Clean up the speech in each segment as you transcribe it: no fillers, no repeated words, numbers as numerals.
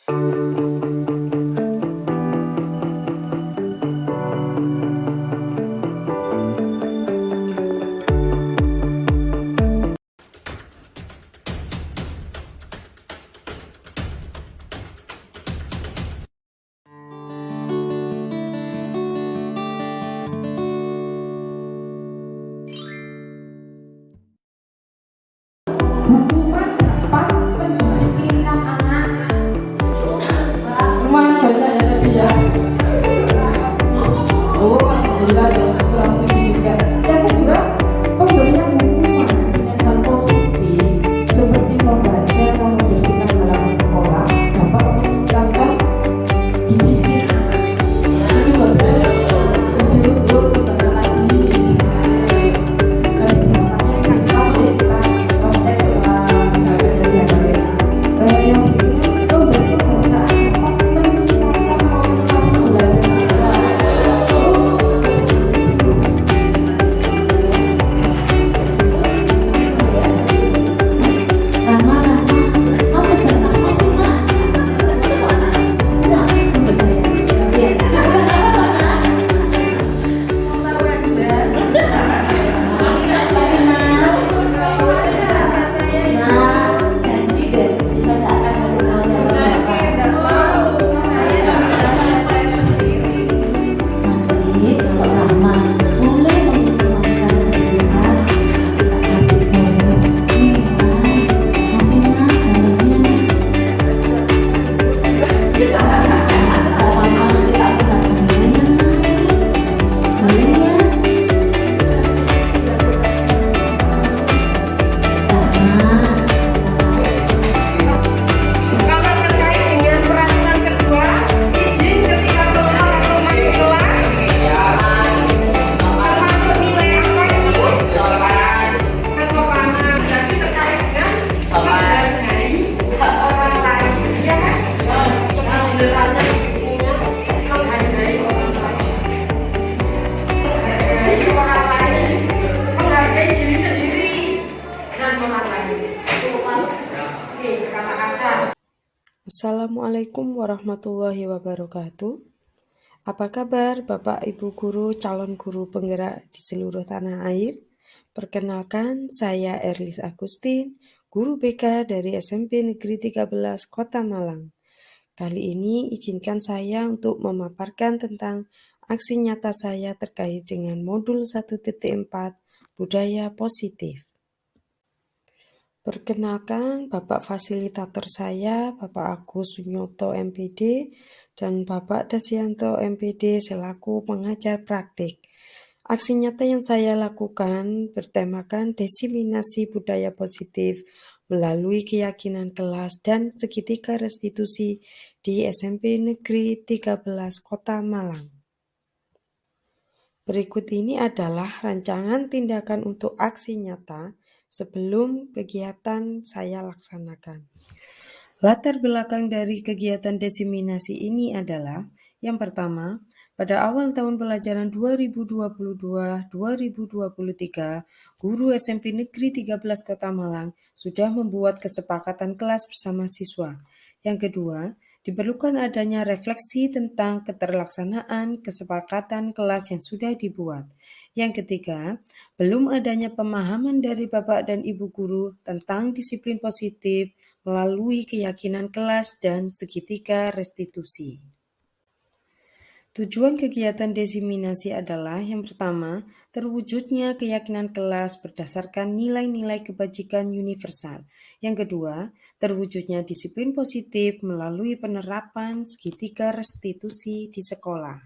Hukuman dapat pendisiplinan anak. Lumayan banyak ya tadi ya. Oh, alhamdulillah ya, kurang lebih juga. Yang kedua, pemberian hukuman dengan hal positif seperti membaca atau membersihkan halaman sekolah dapat meningkatkan disiplin anak. Jadi betul, betul benar lagi. Dan makanya kan kita proses yang berikutnya pemberian pembinaan dapat meningkatkan motivasi belajar. Kalau terkait dengan peraturan kedua, izin ketika keluar atau masuk kelas, termasuk nilai apa itu? Kesopanan. Jadi terkait dengan menghargai orang lain, ya kan? Sederhana menghargai orang lain, menghargai orang lain, menghargai diri sendiri dan orang lain. Oke, kata-kata. Assalamualaikum warahmatullahi wabarakatuh. Apa kabar Bapak Ibu Guru, calon guru penggerak di seluruh tanah air? Perkenalkan, saya Erlis Agustin, guru BK dari SMP Negeri 13 Kota Malang. Kali ini izinkan saya untuk memaparkan tentang aksi nyata saya terkait dengan modul 1.4 Budaya Positif. Perkenalkan, Bapak fasilitator saya, Bapak Agus Sunyoto MPD, dan Bapak Dasyanto MPD selaku pengajar praktik. Aksi nyata yang saya lakukan bertemakan diseminasi budaya positif melalui keyakinan kelas dan segitiga restitusi di SMP Negeri 13 Kota Malang. Berikut ini adalah rancangan tindakan untuk aksi nyata sebelum kegiatan saya laksanakan. Latar belakang dari kegiatan diseminasi ini adalah yang pertama, pada awal tahun pelajaran 2022-2023, guru SMP Negeri 13 Kota Malang sudah membuat kesepakatan kelas bersama siswa. Yang kedua, diperlukan adanya refleksi tentang keterlaksanaan kesepakatan kelas yang sudah dibuat. Yang ketiga, belum adanya pemahaman dari Bapak dan Ibu guru tentang disiplin positif melalui keyakinan kelas dan segitiga restitusi. Tujuan kegiatan diseminasi adalah yang pertama, terwujudnya keyakinan kelas berdasarkan nilai-nilai kebajikan universal. Yang kedua, terwujudnya disiplin positif melalui penerapan segitiga restitusi di sekolah.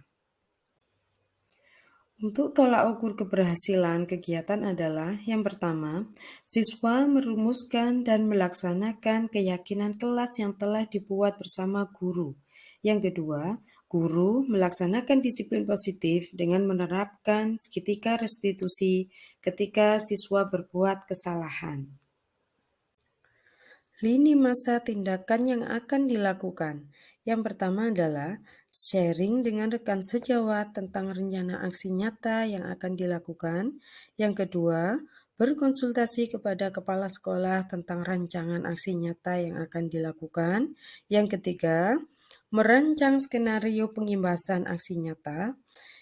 Untuk tolak ukur keberhasilan kegiatan adalah yang pertama, siswa merumuskan dan melaksanakan keyakinan kelas yang telah dibuat bersama guru. Yang kedua, guru melaksanakan disiplin positif dengan menerapkan segitiga restitusi ketika siswa berbuat kesalahan. Lini masa tindakan yang akan dilakukan. Yang pertama adalah sharing dengan rekan sejawat tentang rencana aksi nyata yang akan dilakukan. Yang kedua, berkonsultasi kepada kepala sekolah tentang rancangan aksi nyata yang akan dilakukan. Yang ketiga, merancang skenario pengimbasan aksi nyata.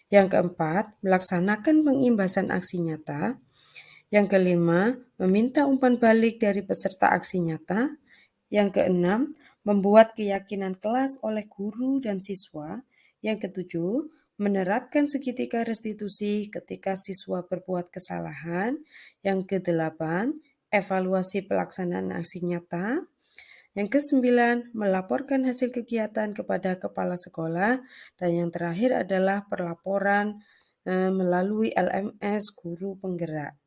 Yang keempat, melaksanakan pengimbasan aksi nyata. Yang kelima, meminta umpan balik dari peserta aksi nyata. Yang keenam, membuat keyakinan kelas oleh guru dan siswa. Yang ketujuh, menerapkan segitiga restitusi ketika siswa berbuat kesalahan. Yang kedelapan, evaluasi pelaksanaan aksi nyata. Yang kesembilan, melaporkan hasil kegiatan kepada kepala sekolah. Dan yang terakhir adalah pelaporan melalui LMS guru penggerak.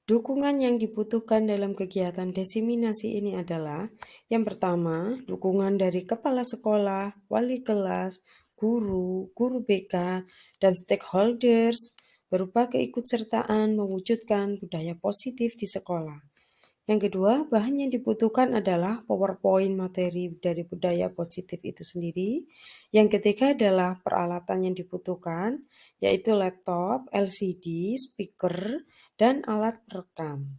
Dukungan yang dibutuhkan dalam kegiatan diseminasi ini adalah yang pertama, dukungan dari kepala sekolah, wali kelas, guru BK, dan stakeholders berupa keikutsertaan mewujudkan budaya positif di sekolah. Yang kedua, bahan yang dibutuhkan adalah PowerPoint materi dari budaya positif itu sendiri. Yang ketiga adalah peralatan yang dibutuhkan, yaitu laptop, LCD, speaker, dan alat perekam.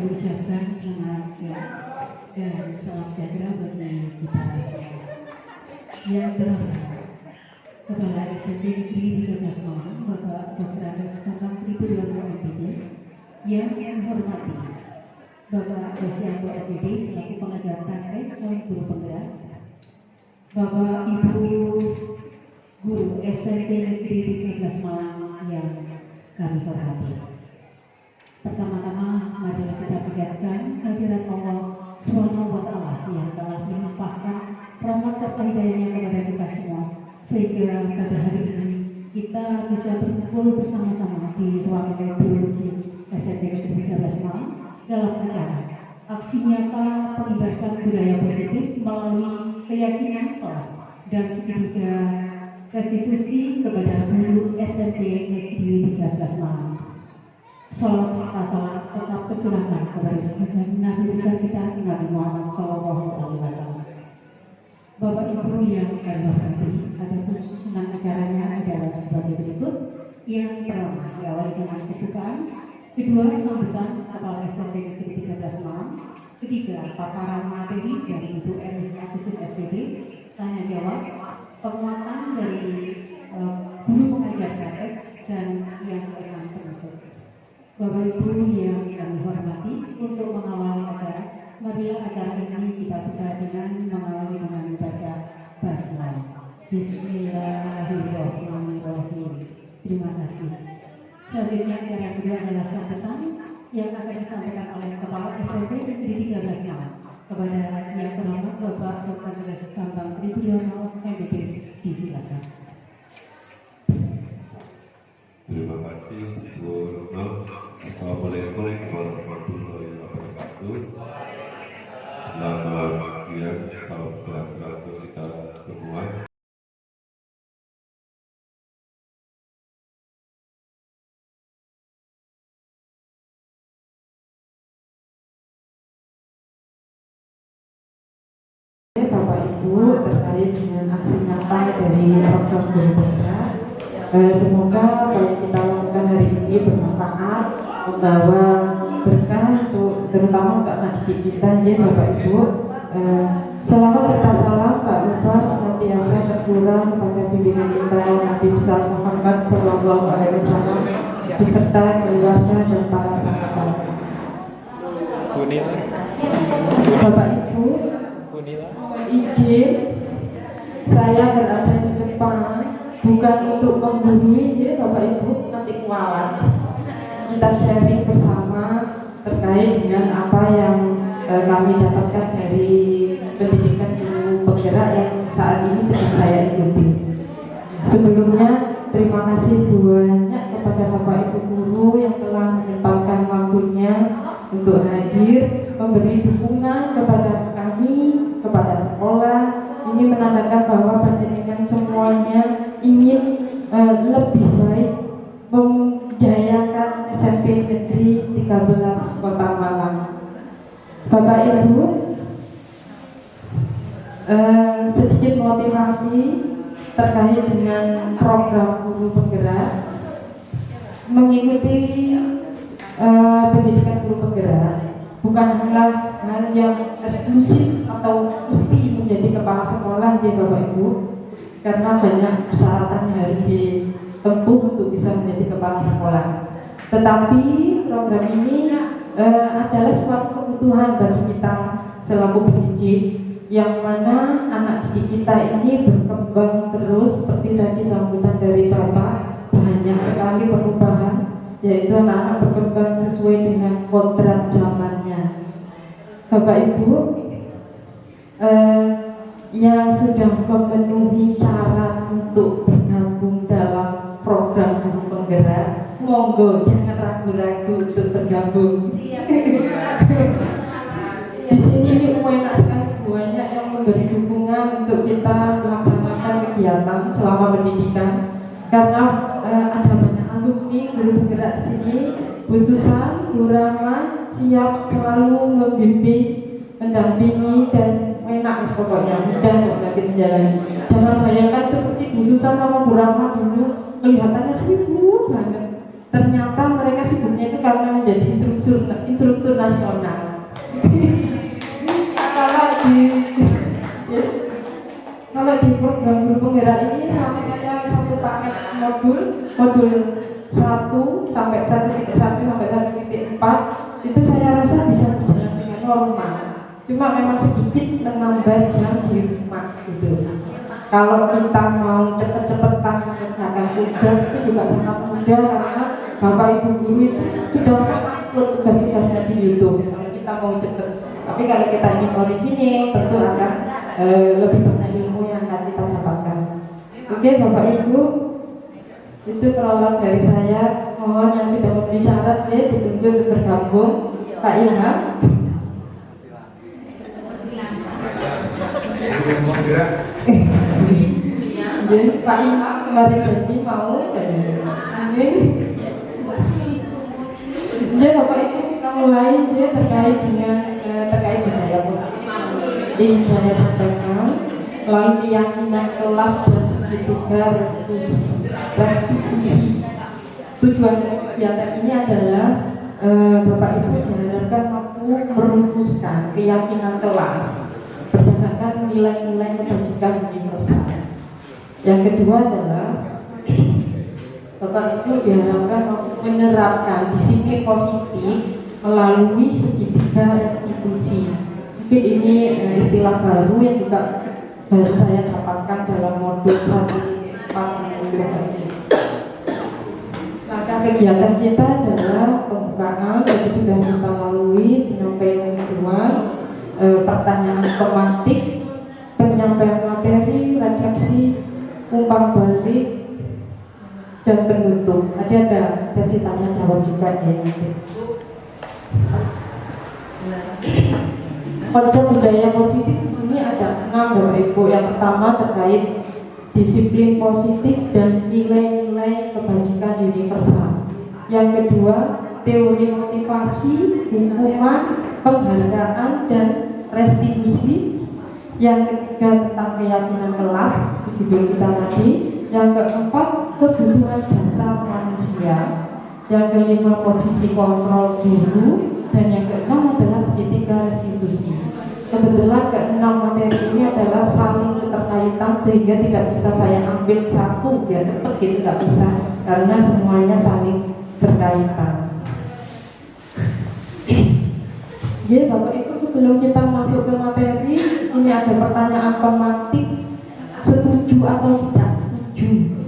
kami ucapkan selamat siang dan salam sejahtera bagi kita semua. Yang terhormat Kepala SMP Negeri 13 Malang, Bapak Dr. Andes Bambang Tribulyono MPD. Yang menghormati Bapak Dosianto MPD selaku pengajar praktek dan guru penggerak, Bapak Ibu Guru SMP Negeri 13 Malang yang kami hormati. Pertama-tama, marilah kita panjatkan kehadirat Allah Subhanahu wa Ta'ala yang telah melimpahkan rahmat serta hidayahnya kepada kita semua, sehingga pada hari ini kita bisa berkumpul bersama-sama di ruang biologi SMP Negeri 13 Malang dalam acara aksi nyata pengibasan budaya positif melalui keyakinan kelas dan segitiga restitusi kepada guru SMP Negeri 13 Malang. Salam serta salam tetap tercurahkan kepada Nabi besar kita Nabi Muhammad SAW. Bapak Ibu yang kami hormati, adapun susunan acaranya adalah sebagai berikut. Yang pertama diawali dengan pembukaan, kedua sambutan Kepala SMP Negeri 13 Malang, ketiga paparan materi dari Ibu Eris Agusin SPD, tanya jawab, penguatan dari guru pengajar praktek, dan yang keenam penutup. Bapak Ibu yang kami hormati, untuk mengawali acara, marilah acara ini kita buka dengan mengawali dengan membaca basmalah. Bismillahirrahmanirrahim. Terima kasih. Selanjutnya acara kedua adalah sambutan yang akan disampaikan oleh Kepala SMP Negeri 13 Malang kepada yang terhormat Bapak Dr. Andes Bambang Tribulyono MPD. Disilakan. Terima kasih Bu Retno. Assalamualaikum warahmatullahi wabarakatuh. Selamat siang, salam sejahtera untuk kita semua. Bapak Ibu terkait dengan aksi nyata dari program guru penggerak. Semoga apa yang kita lakukan hari ini bermanfaat, membawa berkah untuk terutama untuk anak didik kita, ya Bapak Ibu. Selawat serta salam tak lupa senantiasa tercurah pada bimbingan kita Nabi besar Muhammad Sallallahu Alaihi Wasallam beserta keluarga dan para sahabat. Bapak Ibu, izin saya berada di depan bukan untuk menggurui, ya Bapak Ibu, nanti kualat. Kita sharing bersama terkait dengan apa yang kami dapatkan dari pendidikan guru penggerak yang saat ini sedang saya ikuti. Sebelumnya terima kasih banyak kepada Bapak Ibu guru yang telah menyempatkan waktunya untuk hadir memberi dukungan kepada kami, kepada sekolah. Ini menandakan bahwa pendidikan semuanya ingin lebih baik menjayakan SMP Negeri 13 Kota Malang. Bapak Ibu, sedikit motivasi terkait dengan program guru penggerak. Mengikuti pendidikan guru penggerak bukanlah hal yang eksklusif atau mesti menjadi kepala sekolah, ya Bapak Ibu, karena banyak persyaratan yang harus ditempuh untuk bisa menjadi kepala sekolah. Tetapi program ini adalah suatu kebutuhan bagi kita selaku pendidik, yang mana anak didik kita ini berkembang terus. Seperti tadi sambutan dari Bapak, banyak sekali perubahan, yaitu anak-anak berkembang sesuai dengan kodrat zamannya. Bapak Ibu yang sudah memenuhi syarat untuk bergabung dalam program guru penggerak, monggo jangan ragu-ragu untuk bergabung. Di sini enak sekali, banyak yang memberi dukungan untuk kita melaksanakan kegiatan selama pendidikan, karena ada banyak alumni guru penggerak di sini. Bu Susan, Bu Rahma siap selalu membimbing, mendampingi, dan enak pokoknya, mudah kok nanti menjalani. Jangan bayangkan seperti Bu Susan sama Bu Rahma dulu kelihatannya sibuk banget. ternyata mereka sibuknya itu karena menjadi instruktur nasional. Kalau di program guru penggerak ini sama kayak satu paket modul 1 sampai 1.1 sampai 1.4 itu saya rasa bisa berjalan dengan normal. Cuma memang sedikit menambah jam di rumah gitu. Kalau kita mau cepet-cepetan mengerjakan tugas itu juga sangat mudah karena Bapak Ibu guru itu sudah upload tugas-tugasnya di YouTube. Kalau kita mau cepet, tapi kalau kita ingin orisinil tentu akan lebih banyak ilmu yang akan kita dapatkan. Oke Bapak Ibu, itu prolog dari saya. Mohon yang sudah memenuhi syarat ya ditunggu untuk bergabung. Pak Ilham. Jadi Pak Ilham kembali janji mau jadi Bapak Ibu kita mulai ya terkait dengan budaya positif. Ini saya sampaikan melalui keyakinan kelas dan segitiga restitusi. Tujuan kegiatan ini adalah Bapak Ibu diharapkan mampu merumuskan keyakinan kelas berdasarkan nilai-nilai kebajikan universal. Yang kedua adalah Bapak Ibu diharapkan menerapkan disiplin positif melalui segitiga restitusi. Mungkin ini istilah baru yang juga baru saya dapatkan dalam modul 1.4. Maka kegiatan kita adalah pembukaan, jadi sudah kita lalui penyampaian kedua, pertanyaan tematik, penyampaian materi, refleksi, umpan balik, dan penutup. Ada sesi tanya jawab juga ya. Konsep budaya positif di sini ada 6 Bapak Ibu. Yang pertama terkait disiplin positif dan nilai-nilai kebajikan universal. Yang kedua teori motivasi, hukuman, penghargaan, dan restitusi. Yang ketiga tentang keyakinan kelas, judul kita tadi. Yang keempat kebutuhan dasar manusia. Yang kelima posisi kontrol guru. Dan yang keenam adalah segitiga restitusi. Kebetulan keenam materi ini adalah saling keterkaitan sehingga tidak bisa saya ambil satu biar cepat gitu, tidak bisa karena semuanya saling berkaitan. Jadi Bapak Ibu sebelum kita masuk ke materi ini ada pertanyaan tematik, setuju atau tidak setuju.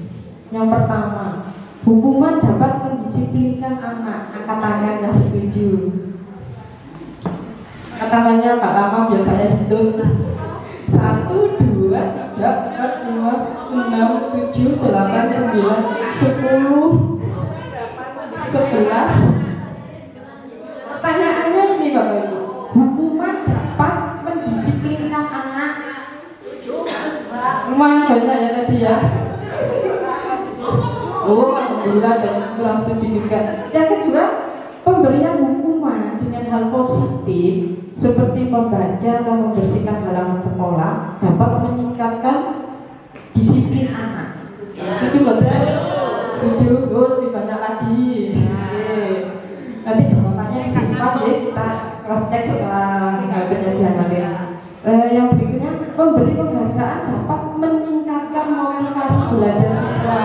Yang pertama, hukuman dapat mendisiplinkan anak. Angkat tangan yang setuju. Tangannya Pak Lama biar saya hitung. 1, 2, 3, 4, 5, 6, 7, 8, 9, 10, 11. Pertanyaannya ini Bapak Ibu, hukuman dapat mendisiplinkan anak. Lumayan banyak ya tadi ya. Oh, alhamdulillah dan kurang setuju juga. Yang kedua, pemberian hukuman dengan hal positif seperti membaca atau membersihkan halaman sekolah dapat meningkatkan disiplin anak. Setuju betul? Setuju, lebih banyak lagi. Nanti jawabannya yang singkat ya kita cross check setelah penyajian nanti. Yang berikutnya, memberi penghargaan dapat meningkatkan motivasi belajar siswa.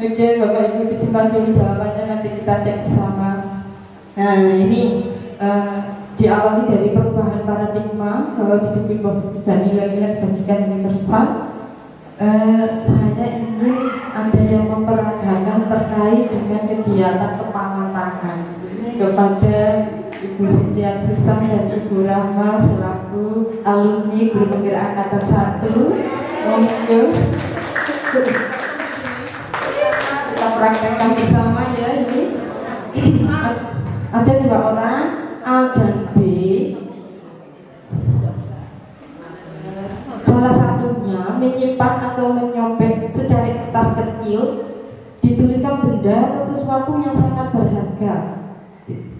Oke, Bapak Ibu disimpan dulu jawabannya, nanti kita cek bersama. Nah, ini diawali dari perubahan paradigma bahwa disiplin positif dan nilai-nilai kebajikan universal. Saya ingin ada yang memperagakan terkait dengan kegiatan kepala tangan kepada Ibu Sitian Susam dan Ibu Rahma selaku alumni Guru Penggerak Angkatan 1. Monggo kita praktekkan bersama ya ini. Ada 2 orang, A dan B. Salah satunya menyimpan atau menyobek secari kertas kecil, dituliskan benda atau sesuatu yang sangat berharga,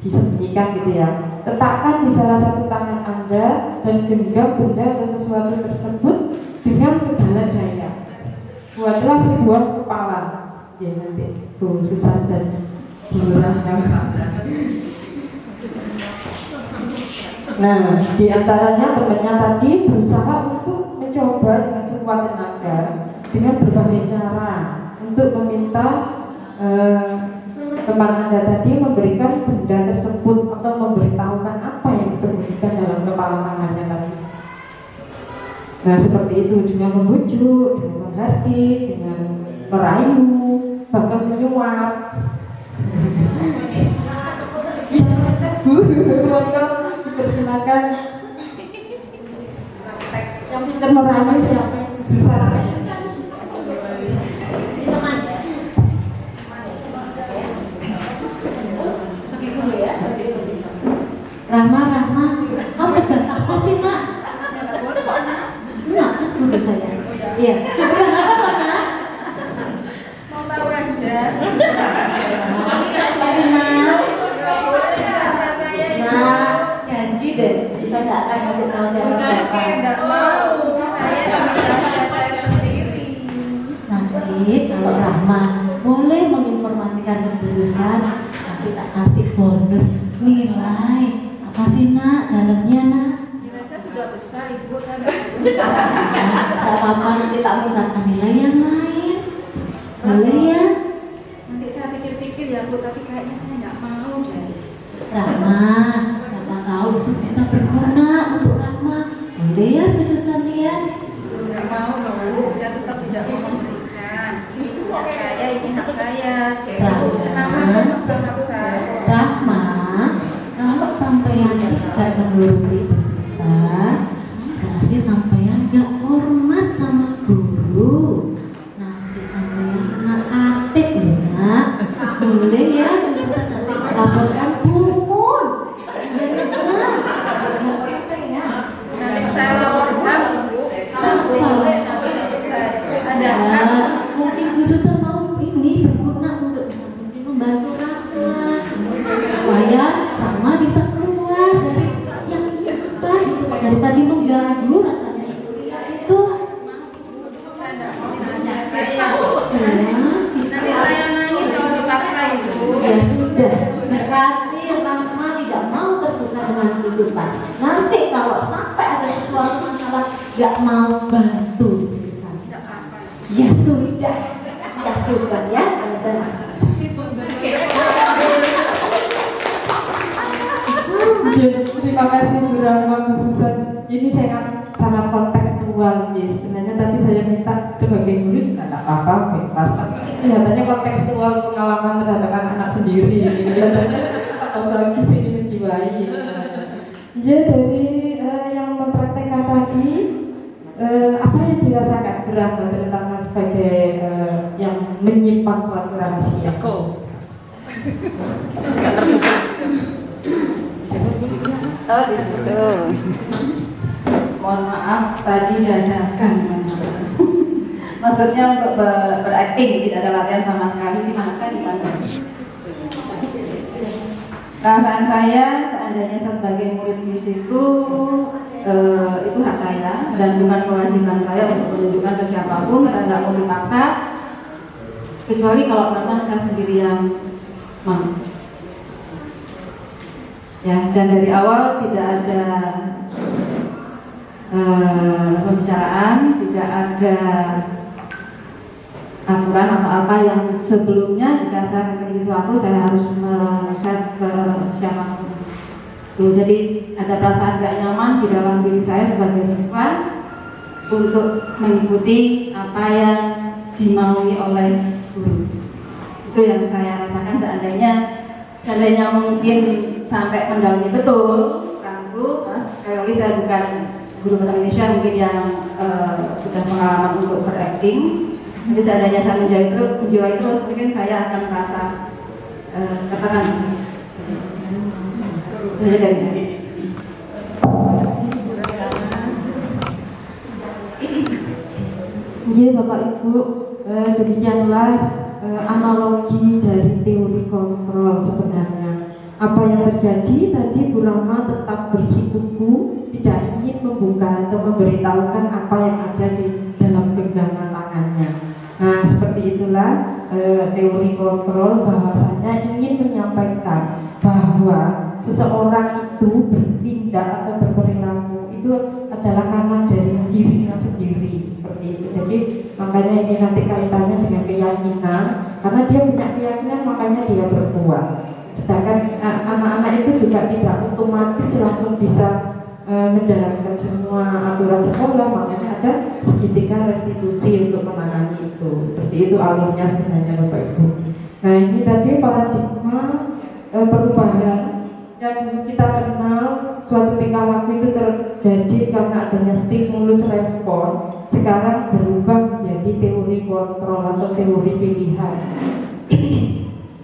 disembunyikan gitu ya. Letakkan di salah satu tangan Anda dan genggam benda atau sesuatu tersebut dengan segala daya. buatlah sebuah kepala. Ya nanti Bu Susan dan Bu Rahma. Nah, di antaranya temannya tadi berusaha untuk mencoba dengan sekuat tenaga dengan berbagai cara untuk meminta teman Anda tadi memberikan benda tersebut atau memberitahukan apa yang disembunyikan dalam kepala tangannya tadi. Nah, seperti itu dengan membujuk, dengan menghardik, dengan merayu, bahkan menyuap. Bu, monggo dipersilakan. Yang pintar merayu siapa yang susah? Rahma, kamu udah apa sih, Mak? Enggak, menurut saya. Iya. Kenapa, Nak? Mau tahu aja. Nah, janji deh, kita nggak akan kasih tahu siapa-siapa. Enggak mau. Saya rahasia saya sendiri. Nanti kalau Rahma boleh menginformasikan kekhususan, nanti tak kasih bonus nilai. Apa sih, Nak? Dalamnya, Nak? Nilai saya sudah besar, Ibu. Saya Tak apa-apa, nanti tak mintakan nilai yang lain. Boleh ya? nanti saya pikir-pikir ya, Bu, tapi kayaknya saya nggak mau deh. Rahma, siapa tahu itu bisa berguna untuk Rahma. Boleh ya, khusus kalian? Nggak mau, Bu. Saya tetap tidak mau memberikan. Ini hak saya, ini hak saya. Kenapa saya maksa-maksa? Rahma, kalau sampean tidak menuruti khususan, berarti sampean gak hormat sama guru. Nanti sampean kena atik loh, Nak. Boleh ya, khususan nanti laporkan Bumun. Nanti saya laporkan, Bu. Tapi boleh nanti ada hak. Mungkin khususan mau ini berguna untuk mungkin membantu Rahma supaya Rahma bisa keluar dari yang susah itu, dari tadi mengganggu rasanya itu. Saya nggak mau nanya saya. Nanti saya nangis kalau dipaksa, Ibu. Ya sudah, berarti Rahma tidak mau terbuka dengan khususan. Nanti kalau sampai ada sesuatu masalah gak mau bantu khususan. Nggak apa-apa. Ya sudah ya. Terima kasih Bu Rahma, Bu Susan. Ini sangat kontekstual ya. Sebenarnya tadi saya minta sebagai guru juga tidak apa-apa, bebas. Tapi kelihatannya kontekstual pengalaman terhadap anak sendiri. Kelihatannya bagus ini menjiwai. Ya dari yang mempraktekkan tadi, apa yang dirasakan Bu Rahma terutama sebagai yang menyimpan suatu rahasia? Oh, di situ. Mohon maaf tadi dadakan. Maksudnya untuk berakting tidak ada latihan sama sekali di masa di mana. Perasaan saya seandainya saya sebagai murid di situ itu hak saya dan bukan kewajiban saya untuk menunjukkan ke siapapun. Saya nggak mau dipaksa kecuali kalau memang saya sendiri yang mau. Ya, dan dari awal tidak ada pembicaraan, tidak ada aturan atau apa yang sebelumnya jika saya memiliki sesuatu saya harus share ke siapapun. Jadi ada perasaan gak nyaman di dalam diri saya sebagai siswa untuk mengikuti apa yang dimaui oleh guru. Itu yang saya rasakan seandainya mungkin sampai mendalami betul ragu, mas. Sekali lagi saya bukan guru bahasa Indonesia mungkin yang sudah pengalaman untuk berakting. Tapi seandainya saya menjiwai terus mungkin saya akan merasa katakan itu saja dari saya. Iya Bapak Ibu, demikianlah analogi dari teori kontrol sebenarnya. Apa yang terjadi tadi Bu Rahma tetap bersikuku, tidak ingin membuka atau memberitahukan apa yang ada di dalam genggaman tangannya. seperti itulah teori kontrol, bahwasanya ingin menyampaikan bahwa seseorang itu bertindak atau berperilaku itu adalah karena dari dirinya sendiri, seperti itu. Jadi makanya ini nanti kaitannya dengan keyakinan, karena dia punya keyakinan makanya dia berbuat. Sedangkan anak-anak itu juga tidak otomatis langsung bisa menjalankan semua aturan sekolah, makanya ada segitiga restitusi untuk menangani itu. Seperti itu alurnya sebenarnya Bapak Ibu. Nah ini tadi paradigma perubahan yang kita kenal, suatu tingkah laku itu terjadi karena adanya stimulus respon, sekarang berubah menjadi teori kontrol atau teori pilihan.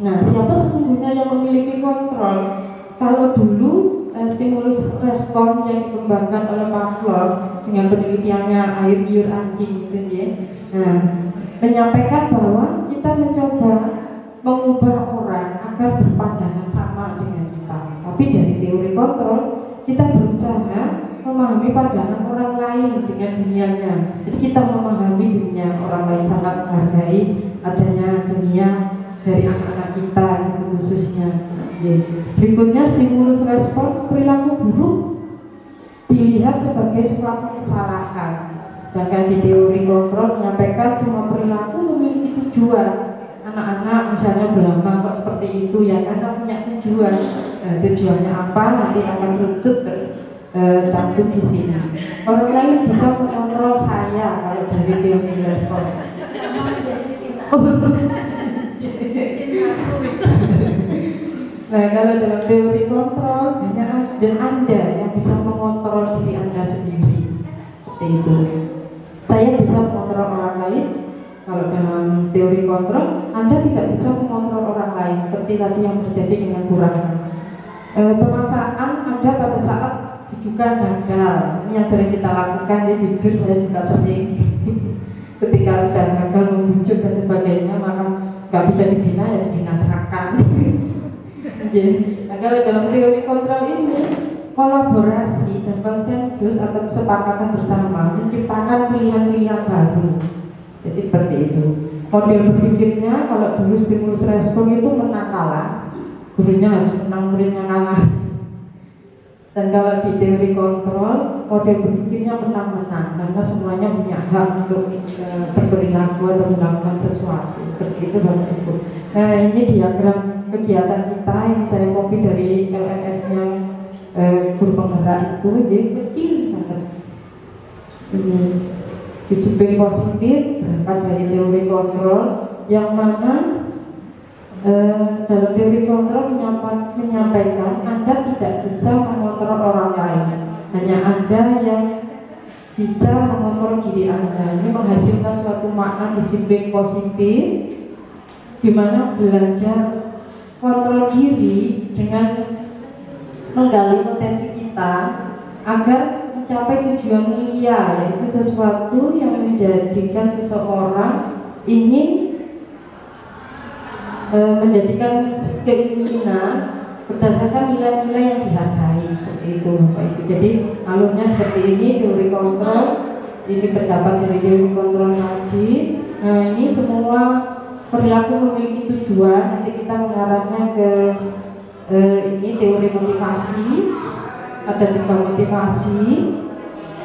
Nah, siapa sesungguhnya yang memiliki kontrol? Kalau dulu stimulus respon yang dikembangkan oleh Pavlov dengan penelitiannya air liur anjing gitu ya. Nah, menyampaikan bahwa kita mencoba mengubah orang agar berpandangan sama dengan kita. Tapi dari teori kontrol kita berusaha memahami pandangan orang lain dengan dunianya. Jadi kita memahami dunia orang lain, sangat menghargai adanya dunia dari anak-anak kita gitu, khususnya. Yes. Berikutnya stimulus respon perilaku buruk dilihat sebagai suatu kesalahan. Sedangkan di teori kontrol menyampaikan semua perilaku memiliki tujuan. Anak-anak misalnya berlama kok seperti itu ya karena punya tujuan. Tujuannya apa nanti akan runtut tercantum di sini. Orang lain bisa mengontrol saya kalau dari teori respon. Nah kalau dalam teori kontrol dan Anda yang bisa mengontrol diri Anda sendiri, seperti itu. Saya bisa mengontrol orang lain. Kalau dalam teori kontrol, Anda tidak bisa mengontrol orang lain, seperti tadi yang terjadi dengan kurangan. Pemaksaan ada pada saat juga gagal. Ini yang sering kita lakukan, ya jujur saya juga sering. Ketika sudah gagal membujuk dan sebagainya, maka nggak bisa dibina ya dibinasakan. Nah, kalau dalam teori kontrol ini kolaborasi dan konsensus atau kesepakatan bersama menciptakan pilihan-pilihan baru. Jadi seperti itu. Model berpikirnya kalau dulu stimulus respon itu menang kalah, gurunya harus menang, muridnya kalah. Dan kalau di teori kontrol, model berpikirnya menang-menang karena semuanya punya hak untuk berperilaku atau melakukan sesuatu. Seperti itu Bapak Ibu. Nah ini diagram kegiatan kita yang saya copy dari LMS-nya guru penggerak itu, dia kecil banget. Ini disiplin positif berangkat dari teori kontrol, yang mana dalam teori kontrol menyampaikan Anda tidak bisa mengontrol orang lain, hanya Anda yang bisa mengontrol diri Anda. Ini menghasilkan suatu makna disiplin positif, di mana belajar kontrol diri dengan menggali potensi kita agar mencapai tujuan mulia, yaitu sesuatu yang menjadikan seseorang ingin menjadikan keinginan berdasarkan nilai-nilai yang dihargai, seperti itu Bapak Ibu. Jadi alurnya seperti ini teori kontrol, ini pendapat dari teori kontrol tadi. Nah ini semua perilaku memiliki tujuan, nanti kita mengarahnya ke ini teori motivasi. Ada 3 motivasi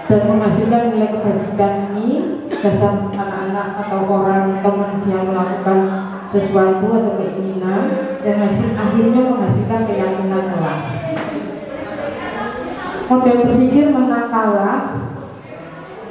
dan menghasilkan nilai kebajikan ini dasar anak-anak atau orang atau manusia melakukan sesuatu atau keinginan dan akhirnya menghasilkan keyakinan kelas. Model berpikir menang kalah,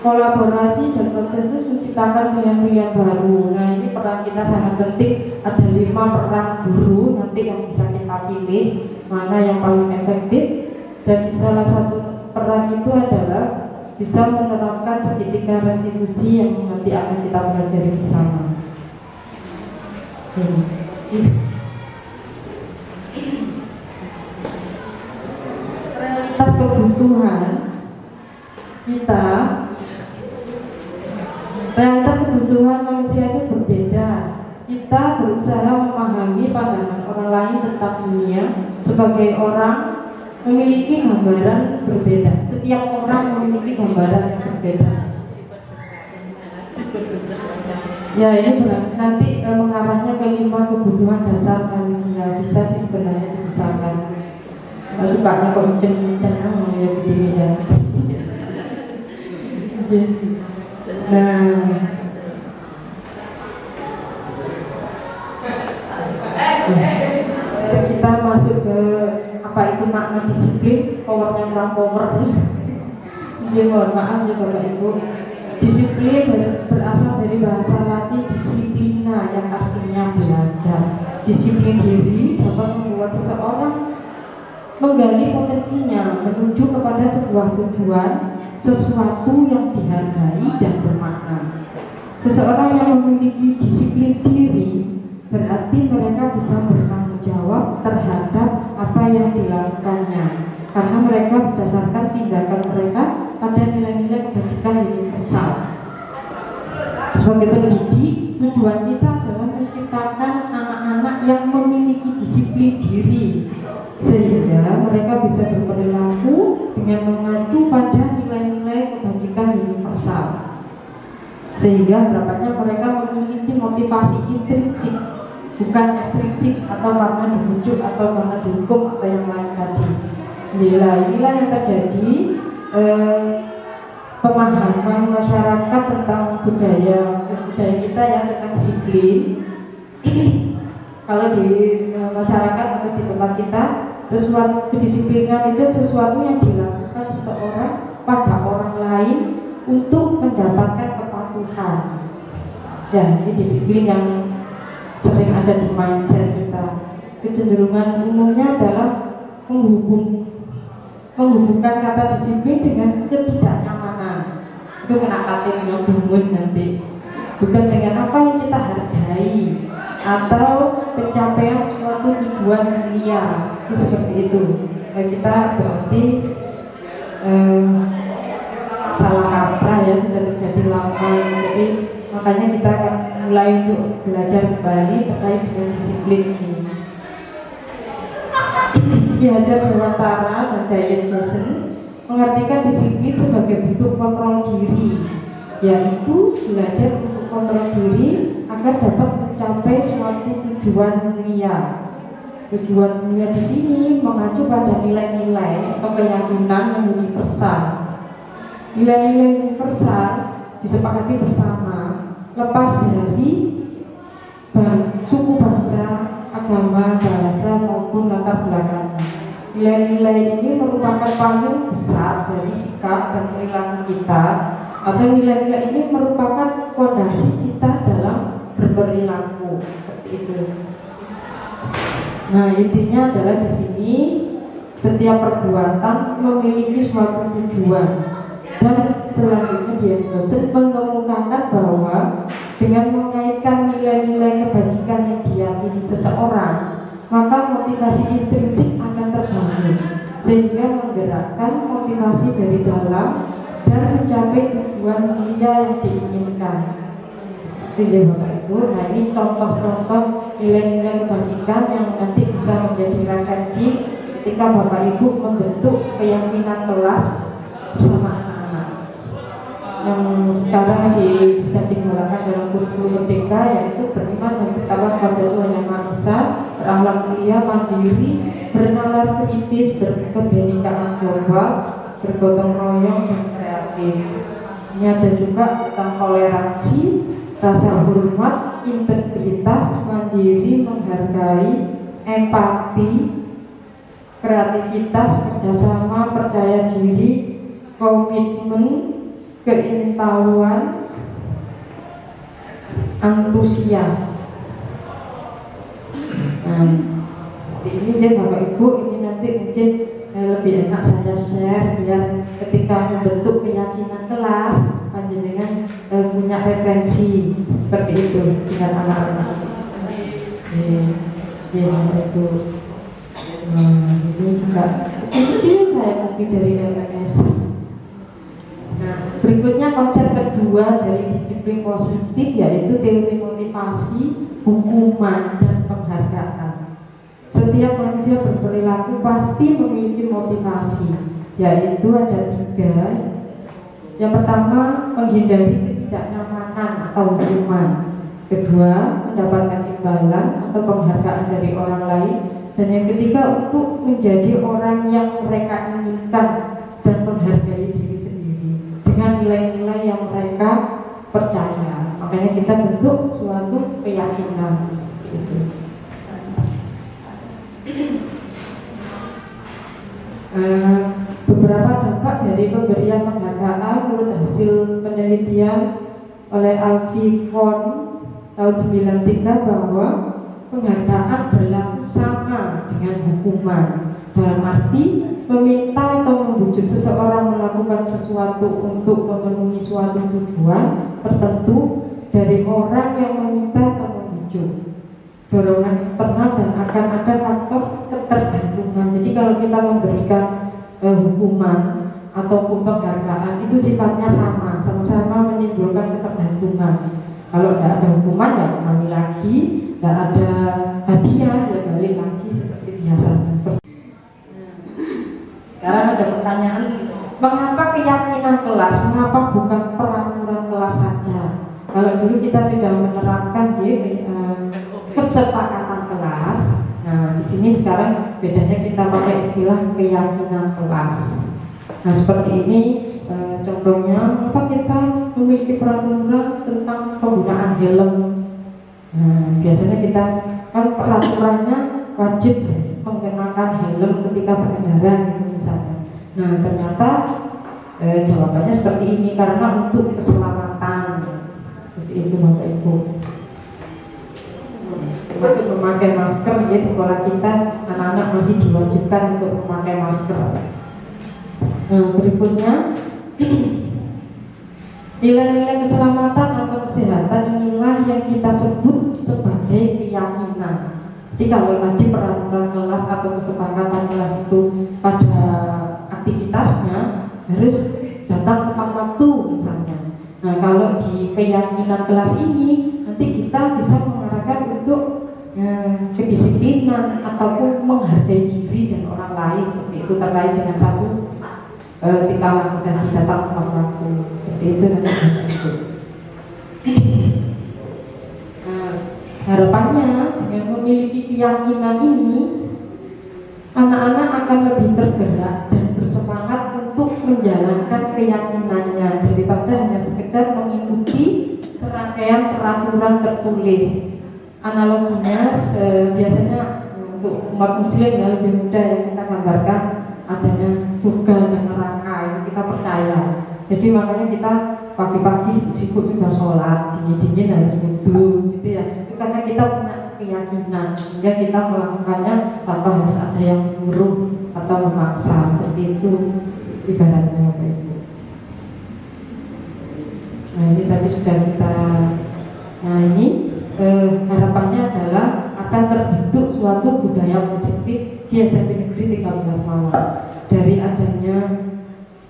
kolaborasi dan konsensus menciptakan pilihan-pilihan baru. Nah ini peran kita sangat penting. Ada 5 peran guru nanti yang bisa kita pilih mana yang paling efektif. Dan salah satu peran itu adalah bisa menerapkan segitiga restitusi yang nanti akan kita pelajari bersama. Realitas kebutuhan kita, realitas kebutuhan manusia itu berbeda. Kita berusaha memahami pandangan orang lain tentang dunia sebagai orang memiliki gambaran berbeda. Setiap orang memiliki gambaran yang berbeda. Ya ini nanti mengarahnya ke 5 kebutuhan dasar manusia. Bisa sih sebenarnya dibesarkan. Sukanya kok incen-incen ya begini ya. Nah, kita masuk ke apa itu makna disiplin, powernya kurang power. Ya mohon maaf ya Bapak Ibu. Disiplin berasal dari bahasa Latin disiplina yang artinya belajar. Disiplin diri dapat membuat seseorang menggali potensinya menuju kepada sebuah tujuan, sesuatu yang dihargai dan bermakna. Seseorang yang memiliki disiplin diri berarti mereka bisa bertanggung jawab terhadap apa yang dilakukannya, karena mereka berdasarkan tindakan mereka pada nilai-nilai kebajikan universal. Sebagai pendidik, tujuan kita adalah menciptakan anak-anak yang memiliki disiplin diri, sehingga mereka bisa berperilaku dengan mengacu pada nilai-nilai kebajikan universal. Sehingga harapannya mereka memiliki motivasi intrinsik, bukan ekstrinsik atau karena dibujuk atau karena dihukum atau yang lain tadi. Inilah yang terjadi pemahaman masyarakat tentang budaya kita yang tentang disiplin. Kalau di masyarakat atau di tempat kita, sesuatu kedisiplinan itu sesuatu yang dilakukan seseorang pada orang lain untuk mendapatkan kepatuhan. Ya, ini disiplin yang sering ada di mindset kita. Kecenderungan umumnya adalah menghubungkan kata disiplin dengan ketidaknyamanan. Itu kena kating yang dumut nanti. Bukan dengan apa yang kita hargai atau pencapaian suatu tujuan mulia. Itu seperti itu. Kita berarti salah kaprah ya, sudah terjadi lama. Jadi makanya kita akan mulai untuk belajar kembali terkait dengan disiplin ini. Ki Hajar Dewantara dan Diane Mason mengartikan disiplin sebagai bentuk kontrol diri, yaitu belajar untuk kontrol diri agar dapat mencapai suatu tujuan mulia. Tujuan mulia di sini mengacu pada nilai-nilai atau keyakinan yang universal. Nilai-nilai universal disepakati bersama, lepas dari suku bangsa, agama, bahasa maupun latar belakang. Nilai-nilai ini merupakan paling besar dari sikap dan perilaku kita, atau nilai-nilai ini merupakan fondasi kita dalam berperilaku. Seperti itu. Nah, intinya adalah di sini setiap perbuatan memiliki suatu tujuan. Dan selanjutnya dia mengemukakan bahwa dengan mengaitkan nilai-nilai kebajikan yang diyakini seseorang, maka motivasi intrinsik akan terbangun, sehingga menggerakkan motivasi dari dalam dan mencapai tujuan mulia yang diinginkan. Setuju Bapak Ibu? Nah, ini contoh-contoh nilai-nilai kebajikan yang nanti bisa menjadi referensi ketika Bapak Ibu membentuk keyakinan kelas bersama anak-anak yang sekarang sedang digalakan dalam kurikulum merdeka, yaitu beriman dan bertakwa kepada Tuhan Yang Maha Esa, berakhlak mulia, mandiri, bernalar kritis, berkebinekaan global, bergotong royong dan kreatif. Ini ada juga tentang toleransi, rasa hormat, integritas, mandiri, menghargai, empati, kreativitas, kerjasama, percaya diri, komitmen, keingintahuan, antusias. Nah, ini dia Bapak Ibu, ini nanti mungkin lebih enak saya share biar ketika membentuk keyakinan kelas panjenengan punya referensi seperti itu dengan anak-anak. Itu. Ini juga kecil saya kopi dari LMS. Nah, berikutnya konsep kedua dari disiplin positif, yaitu teori motivasi, hukuman, dan penghargaan. Setiap manusia berperilaku pasti memiliki motivasi, yaitu ada 3. Yang pertama, menghindari ketidaknyamanan atau hukuman. kedua mendapatkan imbalan atau penghargaan dari orang lain, dan yang ketiga untuk menjadi orang yang mereka inginkan dan menghargai diri sendiri dengan nilai-nilai yang mereka percaya. Makanya kita bentuk suatu keyakinan gitu. Beberapa dampak dari pemberian penghargaan menurut hasil penelitian oleh Alfie Kohn tahun 93 bahwa penghargaan berlaku sama dengan hukuman, dalam arti meminta atau membujuk seseorang melakukan sesuatu untuk memenuhi suatu tujuan tertentu dari orang yang meminta atau membujuk, dorongan eksternal, dan akan ada faktor ketergantungan. Jadi kalau kita memberikan hukuman ataupun penghargaan itu sifatnya sama-sama menimbulkan ketergantungan. Kalau tidak ada hukuman ya kembali lagi, tidak ada hadiah ya balik lagi seperti biasa. Sekarang ada pertanyaan, mengapa keyakinan kelas, mengapa bukan peraturan kelas saja? Kalau dulu kita sudah menerapkan kesepakatan kelas, nah di sini sekarang bedanya kita pakai istilah keyakinan kelas. Nah seperti ini contohnya, apa kita memiliki peraturan tentang penggunaan helm. Nah biasanya kita kan peraturannya wajib mengenakan helm ketika berkendara gitu misalnya. Nah ternyata jawabannya seperti ini, karena untuk keselamatan. Seperti itu Bapak Ibu. Termasuk memakai masker, ya sekolah kita anak-anak masih diwajibkan untuk memakai masker. Nah berikutnya, nilai-nilai keselamatan atau kesehatan inilah yang kita sebut sebagai keyakinan. Jadi kalau tadi peraturan kelas atau kesepakatan kelas itu pada aktivitasnya harus datang tepat waktu misalnya. Nah kalau di keyakinan kelas ini nanti kita bisa mengarahkan untuk kedisiplinan ataupun menghargai diri dan orang lain, seperti itu terkait dengan satu tingkah dan datang tepat waktu, seperti itu nanti. Harapannya dengan memiliki keyakinan ini, anak-anak akan lebih tergerak dan bersemangat untuk menjalankan keyakinannya daripada hanya sekedar mengikuti serangkaian peraturan tertulis. Analoginya biasanya untuk umat muslim ya lebih mudah yang kita gambarkan adanya surga dan neraka, itu kita percaya. Jadi makanya kita pagi-pagi sibuk sudah sholat, dingin-dingin harus wudu gitu ya. Itu karena kita punya keyakinan, sehingga kita melakukannya tanpa harus ada yang menyuruh atau memaksa, seperti itu ibaratnya Bapak Ibu. Nah ini tadi sudah kita. Nah ini harapannya adalah akan terbentuk suatu budaya positif di SMP Negeri 13 Malang dari adanya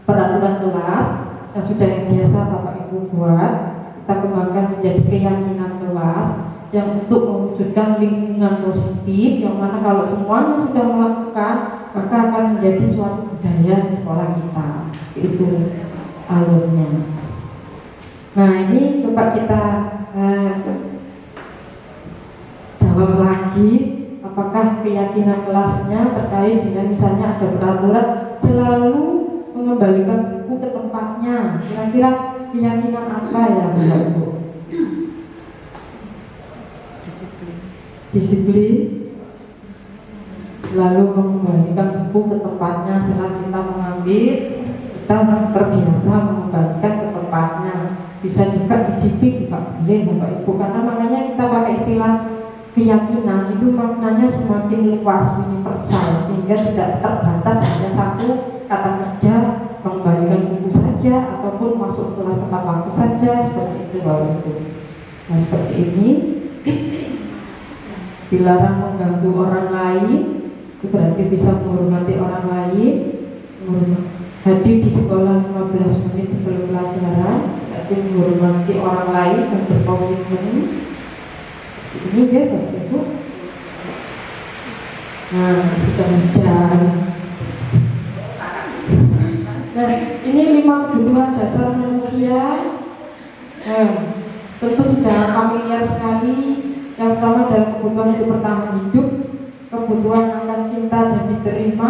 peraturan kelas yang sudah biasa Bapak Ibu buat, kita kembangkan menjadi keyakinan kelas yang untuk mewujudkan lingkungan positif, yang mana kalau semuanya sudah melakukan maka akan menjadi suatu budaya di sekolah kita. Itu alurnya. Nah ini coba kita jawab lagi, apakah keyakinan kelasnya terkait dengan misalnya ada peraturan selalu mengembalikan buku ke tempatnya. Kira-kira keyakinan apa ya Bapak Ibu? Disiplin. Selalu mengembalikan buku ke tempatnya setelah kita mengambil, kita terbiasa mengembalikan ke tempatnya. Bisa juga disiplin juga boleh Bapak Ibu, karena makanya kita pakai istilah keyakinan itu maknanya semakin luas, universal, sehingga tidak terbatas hanya satu kata kerja mengembalikan buku saja ataupun masuk kelas tepat waktu saja, seperti itu Bapak Ibu. Nah seperti ini, dilarang mengganggu orang lain, itu berarti bisa menghormati orang lain, hadir di sekolah 15 menit sebelum pelajaran, berarti menghormati orang lain dan berkomitmen. Ini dia Bapak Ibu. Nah sudah hujan. Nah ini 5 kebutuhan dasar manusia. tentu sudah familiar sekali. Yang pertama adalah kebutuhan itu bertahan hidup, kebutuhan akan cinta dan diterima,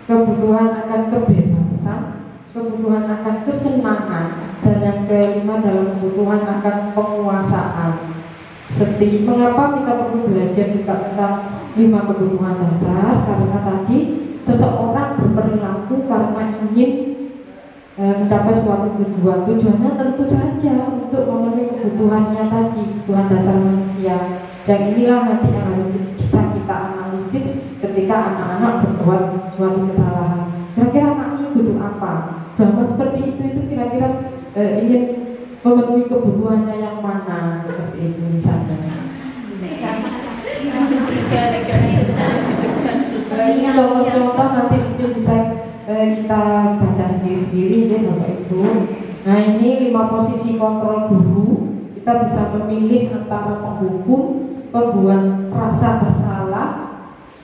kebutuhan akan kebebasan, kebutuhan akan kesenangan, dan yang kelima adalah kebutuhan akan penguasaan. Seperti mengapa kita perlu belajar juga tentang 5 kebutuhan dasar? Karena tadi seseorang berperilaku karena ingin mencapai suatu tujuan. Tujuannya tentu saja untuk memenuhi kebutuhannya tadi, kebutuhan dasar manusia. Dan inilah nanti yang harus bisa kita analisis ketika anak-anak berbuat suatu kesalahan. Kira-kira anaknya butuh apa? Bahwa seperti itu kira-kira ingin memenuhi kebutuhannya yang mana, seperti itu misalnya. Ini contoh-contoh nanti mungkin bisa kita baca sendiri-sendiri ya Bapak Ibu. Nah ini 5 posisi kontrol guru. Kita bisa memilih antara penghukum, pembuat rasa bersalah,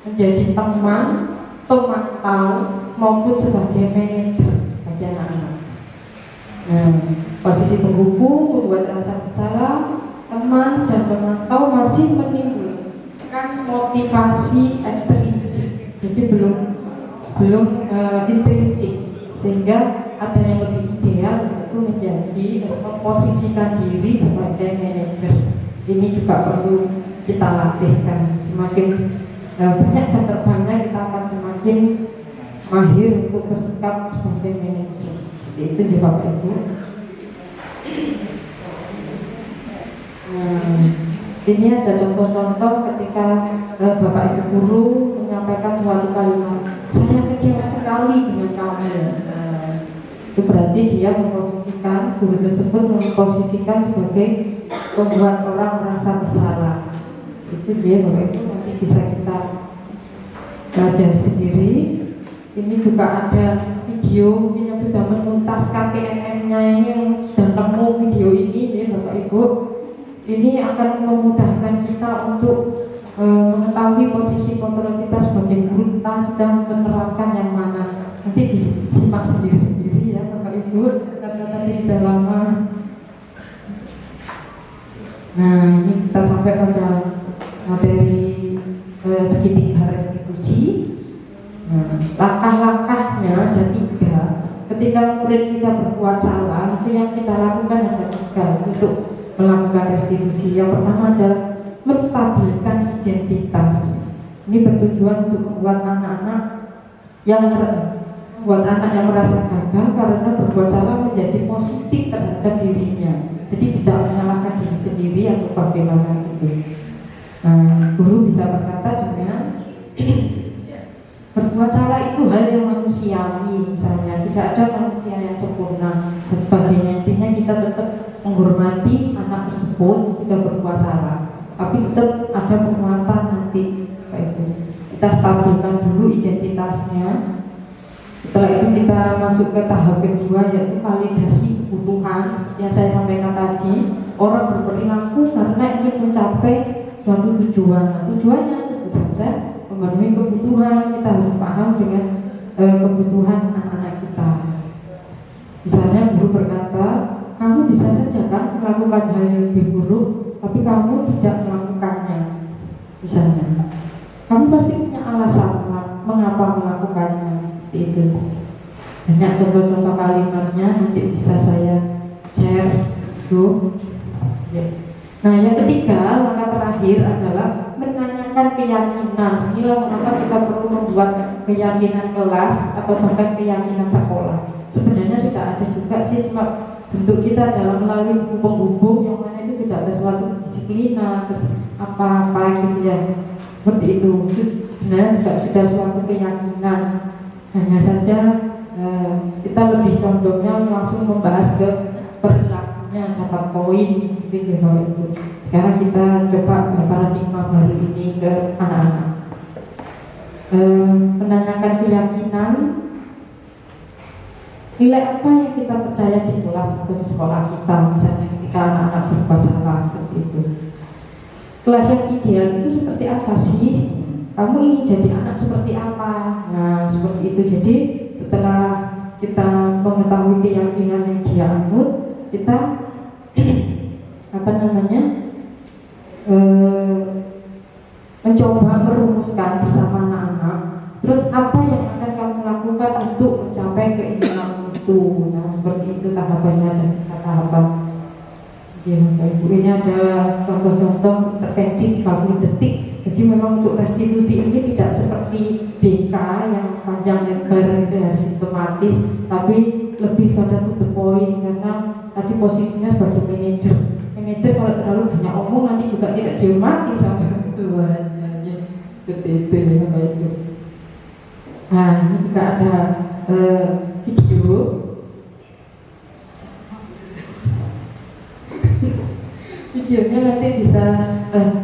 menjadi teman, pemantau, maupun sebagai manajer bagi anak-anak. Nah, posisi penghukum, pembuat rasa bersalah, teman, dan pemantau masih menimbulkan motivasi ekstrinsik. Jadi belum intrinsik, sehingga ada yang lebih ideal yaitu menjadi memposisikan diri sebagai manajer. Ini juga perlu kita latihkan. Semakin banyak jam terbangnya, kita akan semakin mahir untuk bersikap sebagai manajer. Itu ya Bapak Ibu. Ini ada contoh-contoh ketika Bapak Ibu guru menyampaikan suatu kalimat, saya kecewa sekali dengan kamu. Itu berarti dia memposisikan, guru tersebut memposisikan sebagai membuat orang merasa bersalah. Itu dia Bapak Ibu nanti bisa kita belajar sendiri. Ini juga ada video mungkin yang sudah menuntaskan PNM-nya ini, yang sudah nemu video ini ya Bapak Ibu. Ini akan memudahkan kita untuk mengetahui posisi kontrol kita sebagai guru, kita sedang menerapkan yang mana. Nanti disimak sendiri-sendiri ya Bapak Ibu, karena tadi sudah lama. Nah ini kita sampai pada materi segitiga restitusi. Nah, langkah-langkahnya ada 3. Ketika murid kita berbuat salah, itu yang kita lakukan ada 3 untuk melakukan restitusi. Yang pertama adalah menstabilkan identitas. Ini bertujuan untuk membuat anak-anak yang merasa gagal karena berbuat salah menjadi positif terhadap dirinya. Jadi tidak menyalahkan diri sendiri atau bagaimana itu. Nah, guru bisa berkata dengan berbuat salah itu hal yang manusiawi, misalnya tidak ada manusia yang sempurna dan sebagainya. Intinya kita tetap menghormati anak tersebut sudah berbuat salah, tapi tetap ada penguatan nanti. Kita stabilkan dulu identitasnya. Setelah itu kita masuk ke tahap kedua, yaitu validasi kebutuhan yang saya sampaikan tadi. Orang berperilaku karena ingin mencapai suatu tujuan. Tujuannya tentu saja memenuhi kebutuhan. Kita harus paham dengan kebutuhan anak-anak kita. Misalnya guru berkata, kamu bisa saja kan melakukan hal yang lebih buruk, tapi kamu tidak melakukannya. Misalnya, kamu pasti punya alasan mengapa melakukannya. Itu banyak contoh-contoh kalimatnya, nanti bisa saya share dulu. Nah yang ketiga, langkah terakhir adalah menanyakan keyakinan. Inilah mengapa kita perlu membuat keyakinan kelas atau bahkan keyakinan sekolah. Sebenarnya sudah ada juga sih, cuma bentuk kita dalam melalui buku penghubung yang mana itu sudah ada suatu disiplinan, terus apa gitu ya, seperti itu. Terus sebenarnya juga sudah suatu keyakinan. Hanya saja kita lebih condongnya langsung membahas ke perilakunya, dapat poin gitu itu. Sekarang kita coba paradigma baru ini ke anak-anak. Menanyakan keyakinan, nilai apa yang kita percaya di kelas atau di sekolah kita, misalnya ketika anak-anak berbuat salah seperti itu. Kelas yang ideal itu seperti apa sih? Kamu ingin jadi anak seperti apa? Nah seperti itu. Jadi setelah kita mengetahui keyakinan yang dia anut, kita apa namanya mencoba merumuskan bersama anak-anak. Terus apa yang akan kamu lakukan untuk mencapai keinginan itu? Nah, seperti itu tahapannya dan tahapan. Ya, Ibu, ini ada contoh-contoh intervensi 30 detik. Jadi memang untuk restitusi ini tidak seperti BK yang panjang lebar itu harus sistematis, tapi lebih pada to the point karena tadi posisinya sebagai manajer. Manajer kalau terlalu banyak omong nanti juga tidak dihormati sama ketuanya. Seperti itu ya Bapak Ibu. Nah, ini juga ada video. Videonya nanti bisa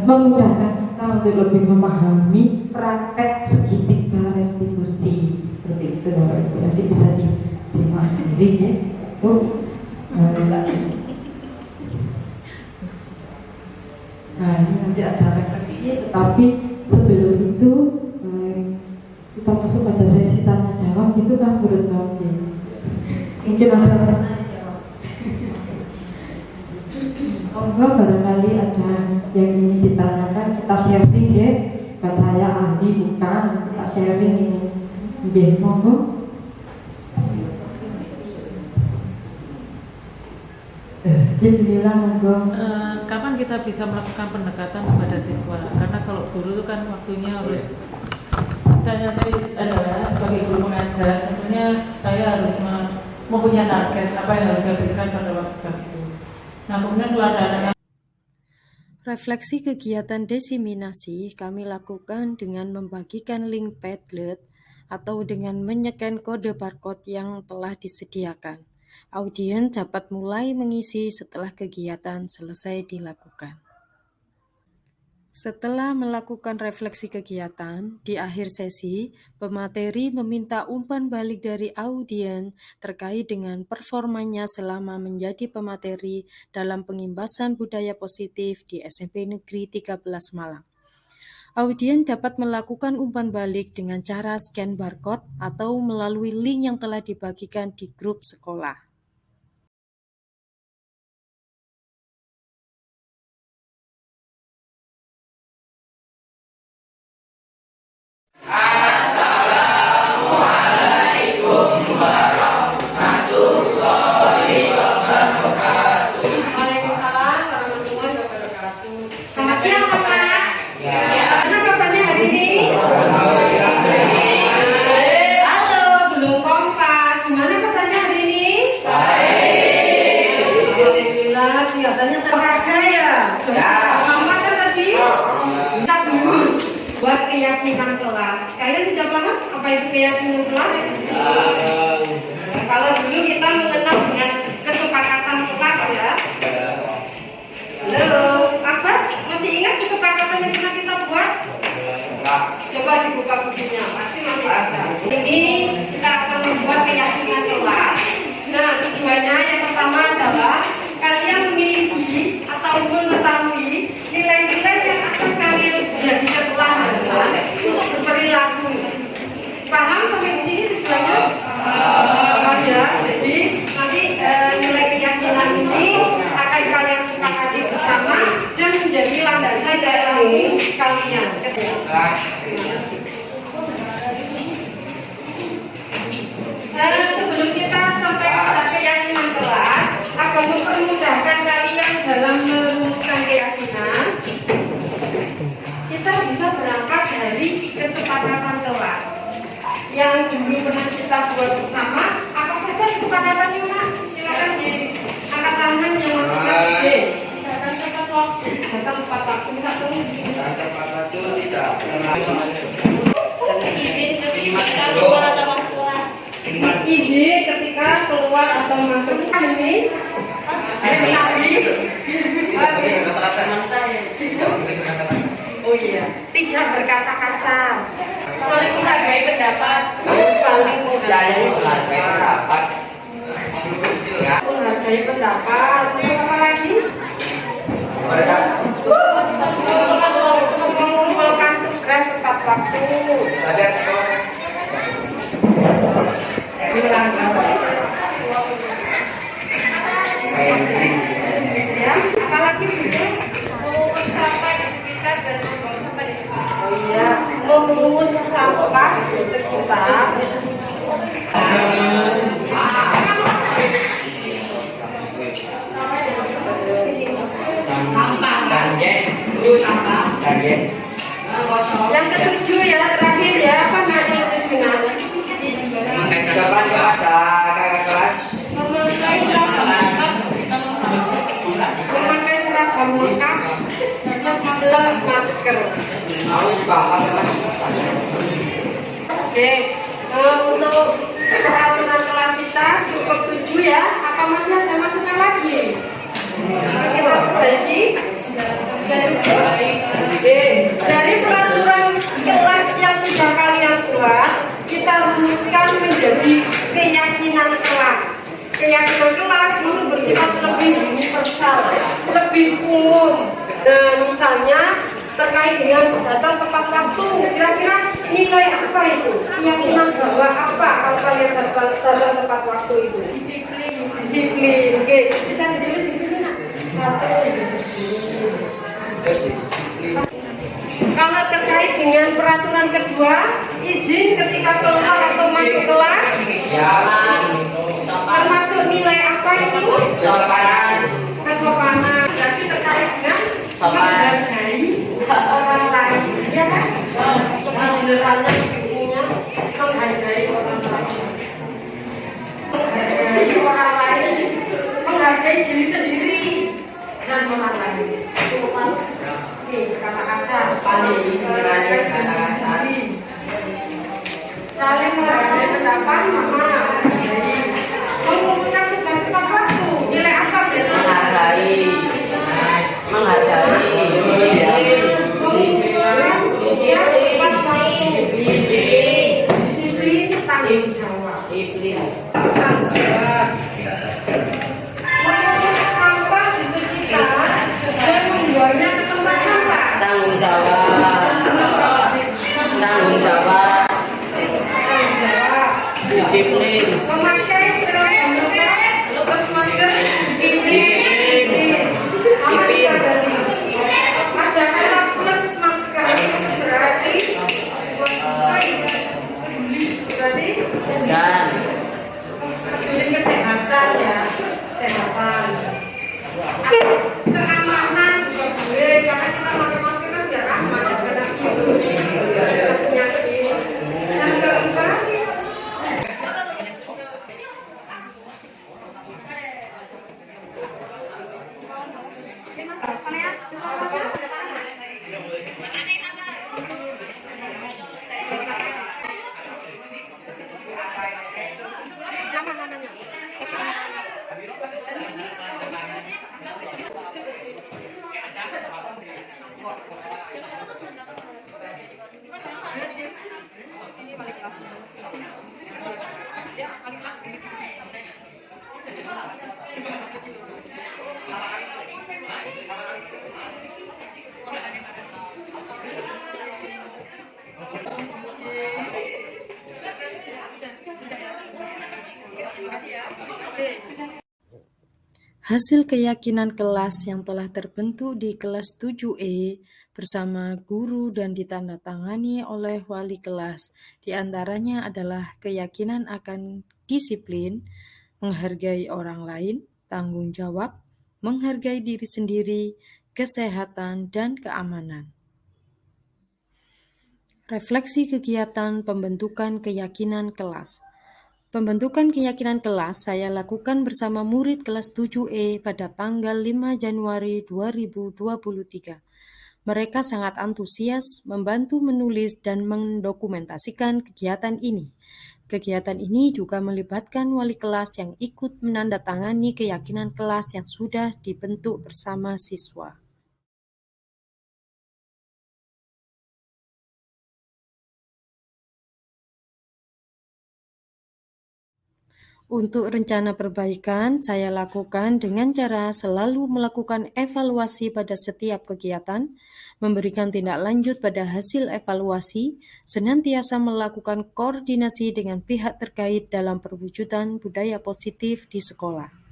memudahkan kita untuk lebih memahami praktek segitiga restitusi seperti itu Bapak Ibu. Nanti bisa disimak sendiri ya. Nah, ini nanti ada refleksi, tetapi sebelum itu kita masuk pada sesi tanya jawab, gitu kan menurut kamu? Mungkin ada enggak, barangkali ada yang ingin ditanyakan, kita sharing ya. Bukan saya ahli, bukan, kita sharing ini. Nggih, monggo. Jadi bilang monggo. Kapan kita bisa melakukan pendekatan kepada siswa? Karena kalau guru itu kan waktunya harus. Tanya saya adalah sebagai guru mengajar, tentunya saya harus mempunyai target apa yang harus saya berikan pada waktu jam itu. Nah, kemudian kalau ada anak yang Refleksi kegiatan diseminasi kami lakukan dengan membagikan link Padlet atau dengan menyekan kode barcode yang telah disediakan. Audiens dapat mulai mengisi setelah kegiatan selesai dilakukan. Setelah melakukan refleksi kegiatan, di akhir sesi, pemateri meminta umpan balik dari audiens terkait dengan performanya selama menjadi pemateri dalam pengimbasan budaya positif di SMP Negeri 13 Malang. Audiens dapat melakukan umpan balik dengan cara scan barcode atau melalui link yang telah dibagikan di grup sekolah. Waalaikumsalam warahmatullahi wabarakatuh. Selamat siang Bapak. Gimana kabarnya hari ini? Halo, belum kompak. Gimana kabarnya hari ini? Baik. Alhamdulillah, kelihatannya terjaga ya. Kompak kan tadi? Kita dulu buat keyakinan kelas. Kalian sudah paham apa itu keyakinan kelas? Kalau dulu kita mengenal dengan kesepakatan kelas ya. Halo, Akbar, masih ingat kesepakatan yang pernah kita buat? Coba dibuka bukunya, pasti masih ada. Ini kita akan membuat keyakinan kelas. Nah, tujuannya yang pertama adalah kalian memiliki atau mengetahui nilai-nilai yang akan kalian jadikan landasan untuk berperilaku. Paham sampai di sini tujuannya? Ya, jadi nanti nilai keyakinan ini akan kalian sepakati bersama dan menjadi landasan dalam kalian. Sebelum kita sampai pada keyakinan kelas, akan mempermudahkan kalian dalam merumuskan keyakinan. Kita bisa berangkat dari kesepakatan kelas yang dulu pernah kita buat bersama. Apa saja kesepakatannya, Mak? Silakan diangkat tangan yang masukkan ide. Silakan siapa kok? Datang tepat waktu satu. Tepat waktu tidak. Izin keluar atau masuk kelas. Izin ketika keluar atau masuk ini. Oh iya, tidak berkata kasar. Saling menghargai pendapat. Saling menghargai pendapat. Menghargai pendapat. Apa lagi? Mengumpulkan tugas tepat waktu. Ya, apalagi memungut sampah di sekitar yang ketujuh ya, terakhir ya, apa namanya Kapan ada kakak kelas? memakai seragam lengkap plus masker. Mau bapak Oke, untuk peraturan kelas kita cukup 7 ya. Apa masih ada masukan lagi? Kita perbaiki. Sudah cukup. Oke, dari peraturan kelas yang sudah kalian buat, kita rumuskan menjadi keyakinan kelas. Keyakinan kelas itu bersifat lebih universal, lebih umum. Nah, misalnya terkait dengan datang tepat waktu, kira-kira nilai apa itu? Keyakinan bahwa apa kalau kalian datang tepat waktu itu? Disiplin. Oke, bisa ditulis di sini nak. Satu, disiplin. Kalau terkait dengan peraturan kedua, izin ketika keluar atau masuk kelas, termasuk nilai apa itu? Kesopanan. Jadi terkait dengan menghargai orang lain, ya kan? Sederhana intinya menghargai orang lain. Menghargai orang lain, menghargai diri sendiri dan orang lain. Itu kan? Nih, kata-kata paling kata-kata. Saling menghargai pendapat sama mengumpulkan tugas tepat waktu. Nilai apa biar disiplin, tanggung jawab. Mengumpulkan sampah di sekitar dan membuangnya ke tempat sampah. Tanggung jawab, disiplin. Memakai seragam lengkap, lepas masker, disiplin. Ada kata plus masker itu berarti Dan peduli kesehatan ya, kesehatan. Keamanan juga boleh, karena kita pakai masker kan nggak aman, karena penyakit. Yang keempat, Hasil keyakinan kelas yang telah terbentuk di kelas 7E bersama guru dan ditandatangani oleh wali kelas, diantaranya adalah keyakinan akan disiplin, menghargai orang lain, tanggung jawab, menghargai diri sendiri, kesehatan, dan keamanan. Refleksi kegiatan pembentukan keyakinan kelas. Pembentukan keyakinan kelas saya lakukan bersama murid kelas 7E pada tanggal 5 Januari 2023. Mereka sangat antusias membantu menulis dan mendokumentasikan kegiatan ini. Kegiatan ini juga melibatkan wali kelas yang ikut menandatangani keyakinan kelas yang sudah dibentuk bersama siswa. Untuk rencana perbaikan, saya lakukan dengan cara selalu melakukan evaluasi pada setiap kegiatan, memberikan tindak lanjut pada hasil evaluasi, senantiasa melakukan koordinasi dengan pihak terkait dalam perwujudan budaya positif di sekolah.